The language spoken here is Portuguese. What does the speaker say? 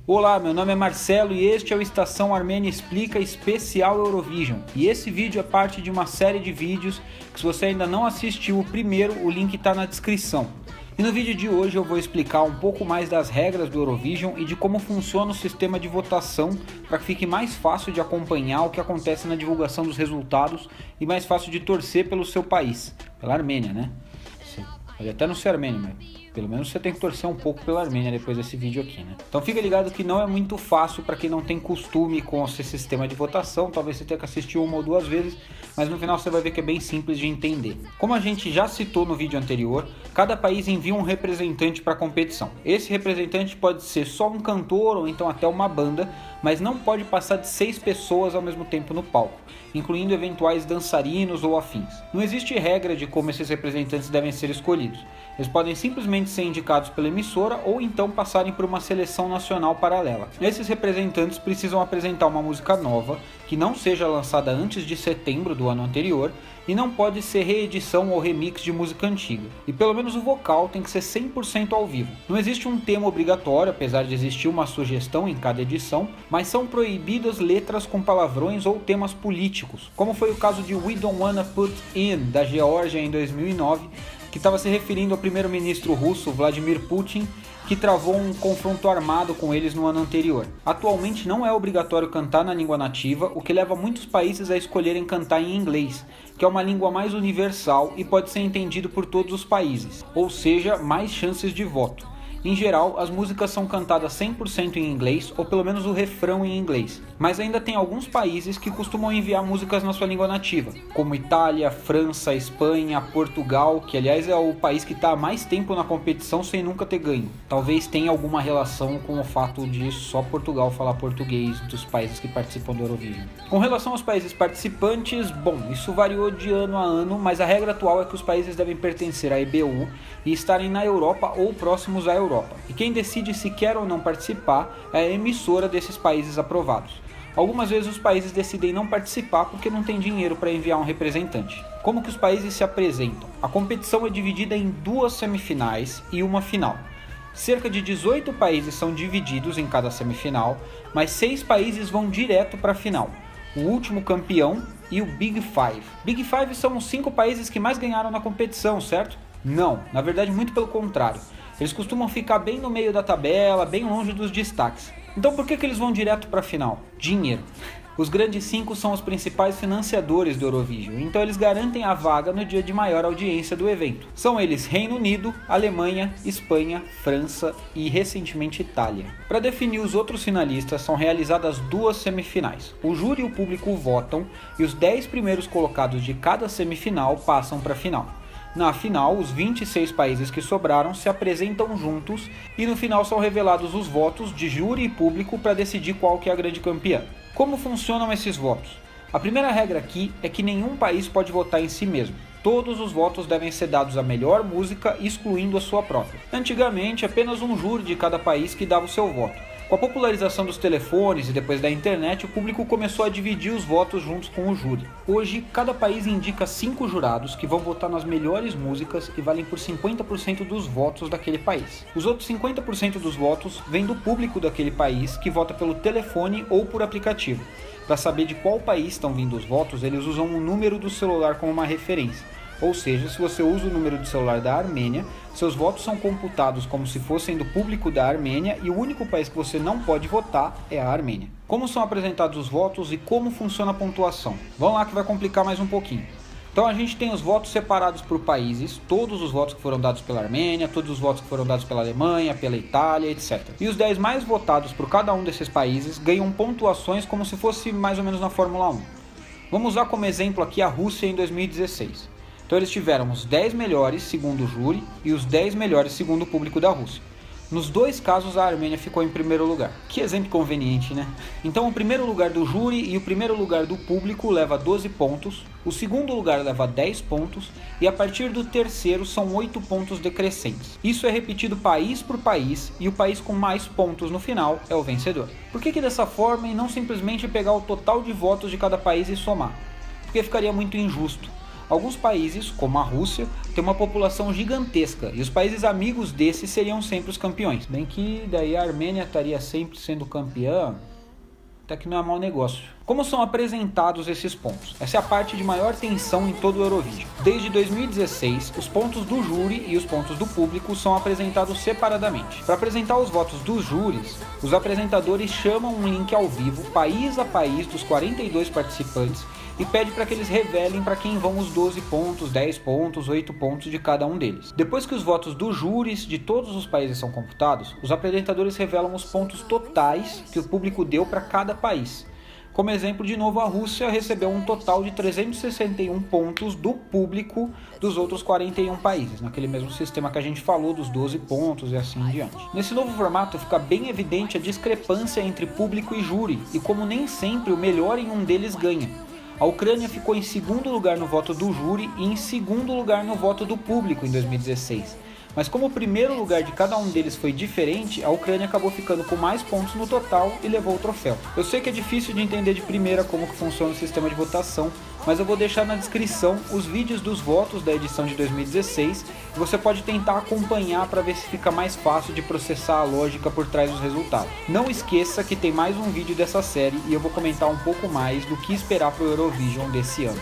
Olá, meu nome é Marcelo e este é o Estação Armênia Explica Especial Eurovision. E esse vídeo é parte de uma série de vídeos que, se você ainda não assistiu o primeiro, o link está na descrição. E no vídeo de hoje eu vou explicar um pouco mais das regras do Eurovision e de como funciona o sistema de votação para que fique mais fácil de acompanhar o que acontece na divulgação dos resultados e mais fácil de torcer pelo seu país, pela Armênia, né? Pode até não ser armênio, mas pelo menos você tem que torcer um pouco pela Armênia depois desse vídeo aqui, né? Então fica ligado que não é muito fácil para quem não tem costume com esse sistema de votação. Talvez você tenha que assistir uma ou duas vezes, mas no final você vai ver que é bem simples de entender. Como a gente já citou no vídeo anterior, cada país envia um representante para a competição. Esse representante pode ser só um cantor ou então até uma banda, mas não pode passar de 6 pessoas ao mesmo tempo no palco, incluindo eventuais dançarinos ou afins. Não existe regra de como esses representantes devem ser escolhidos. Eles podem simplesmente ser indicados pela emissora ou então passarem por uma seleção nacional paralela. Esses representantes precisam apresentar uma música nova, que não seja lançada antes de setembro do ano anterior, e não pode ser reedição ou remix de música antiga. E pelo menos o vocal tem que ser 100% ao vivo. Não existe um tema obrigatório, apesar de existir uma sugestão em cada edição, mas são proibidas letras com palavrões ou temas políticos, como foi o caso de We Don't Wanna Put In, da Geórgia em 2009, que estava se referindo ao primeiro-ministro russo Vladimir Putin, que travou um confronto armado com eles no ano anterior. Atualmente não é obrigatório cantar na língua nativa, o que leva muitos países a escolherem cantar em inglês, que é uma língua mais universal e pode ser entendido por todos os países, ou seja, mais chances de voto. Em geral, as músicas são cantadas 100% em inglês, ou pelo menos o refrão em inglês. Mas ainda tem alguns países que costumam enviar músicas na sua língua nativa, como Itália, França, Espanha, Portugal, que aliás é o país que está há mais tempo na competição sem nunca ter ganho. Talvez tenha alguma relação com o fato de só Portugal falar português dos países que participam do Eurovision. Com relação aos países participantes, bom, isso variou de ano a ano, mas a regra atual é que os países devem pertencer à EBU e estarem na Europa ou próximos à Europa. E quem decide se quer ou não participar é a emissora desses países aprovados. Algumas vezes os países decidem não participar porque não tem dinheiro para enviar um representante. Como que os países se apresentam? A competição é dividida em 2 semifinais e uma final. Cerca de 18 países são divididos em cada semifinal, mas 6 países vão direto para a final. O último campeão e o Big Five. Big Five são os 5 países que mais ganharam na competição, certo? Não, na verdade muito pelo contrário. Eles costumam ficar bem no meio da tabela, bem longe dos destaques. Então por que eles vão direto para a final? Dinheiro. Os grandes 5 são os principais financiadores do Eurovision, então eles garantem a vaga no dia de maior audiência do evento. São eles Reino Unido, Alemanha, Espanha, França e recentemente Itália. Para definir os outros finalistas são realizadas 2 semifinais. O júri e o público votam e os 10 primeiros colocados de cada semifinal passam para a final. Na final, os 26 países que sobraram se apresentam juntos e no final são revelados os votos de júri e público para decidir qual que é a grande campeã. Como funcionam esses votos? A primeira regra aqui é que nenhum país pode votar em si mesmo. Todos os votos devem ser dados à melhor música, excluindo a sua própria. Antigamente, apenas um júri de cada país que dava o seu voto. Com a popularização dos telefones e depois da internet, o público começou a dividir os votos juntos com o júri. Hoje, cada país indica 5 jurados que vão votar nas melhores músicas e valem por 50% dos votos daquele país. Os outros 50% dos votos vêm do público daquele país, que vota pelo telefone ou por aplicativo. Para saber de qual país estão vindo os votos, eles usam o número do celular como uma referência. Ou seja, se você usa o número de celular da Armênia, seus votos são computados como se fossem do público da Armênia e o único país que você não pode votar é a Armênia. Como são apresentados os votos e como funciona a pontuação? Vamos lá que vai complicar mais um pouquinho. Então a gente tem os votos separados por países, todos os votos que foram dados pela Armênia, todos os votos que foram dados pela Alemanha, pela Itália, etc. E os 10 mais votados por cada um desses países ganham pontuações como se fosse mais ou menos na Fórmula 1. Vamos usar como exemplo aqui a Rússia em 2016. Então eles tiveram os 10 melhores segundo o júri e os 10 melhores segundo o público da Rússia. Nos 2 casos a Armênia ficou em primeiro lugar. Que exemplo conveniente, né? Então o primeiro lugar do júri e o primeiro lugar do público leva 12 pontos, o segundo lugar leva 10 pontos e a partir do terceiro são 8 pontos decrescentes. Isso é repetido país por país e o país com mais pontos no final é o vencedor. Por que dessa forma e não simplesmente pegar o total de votos de cada país e somar? Porque ficaria muito injusto. Alguns países, como a Rússia, têm uma população gigantesca e os países amigos desses seriam sempre os campeões. Bem que daí a Armênia estaria sempre sendo campeã, até que não é mau negócio. Como são apresentados esses pontos? Essa é a parte de maior tensão em todo o Eurovision. Desde 2016, os pontos do júri e os pontos do público são apresentados separadamente. Para apresentar os votos dos júris, os apresentadores chamam um link ao vivo, país a país, dos 42 participantes e pede para que eles revelem para quem vão os 12 pontos, 10 pontos, 8 pontos de cada um deles. Depois que os votos dos júris de todos os países são computados, os apresentadores revelam os pontos totais que o público deu para cada país. Como exemplo, de novo, a Rússia recebeu um total de 361 pontos do público dos outros 41 países, naquele mesmo sistema que a gente falou dos 12 pontos e assim em diante. Nesse novo formato fica bem evidente a discrepância entre público e júri, e como nem sempre o melhor em um deles ganha. A Ucrânia ficou em segundo lugar no voto do júri e em segundo lugar no voto do público em 2016. Mas como o primeiro lugar de cada um deles foi diferente, a Ucrânia acabou ficando com mais pontos no total e levou o troféu. Eu sei que é difícil de entender de primeira como que funciona o sistema de votação, mas eu vou deixar na descrição os vídeos dos votos da edição de 2016 e você pode tentar acompanhar para ver se fica mais fácil de processar a lógica por trás dos resultados. Não esqueça que tem mais um vídeo dessa série e eu vou comentar um pouco mais do que esperar para o Eurovision desse ano.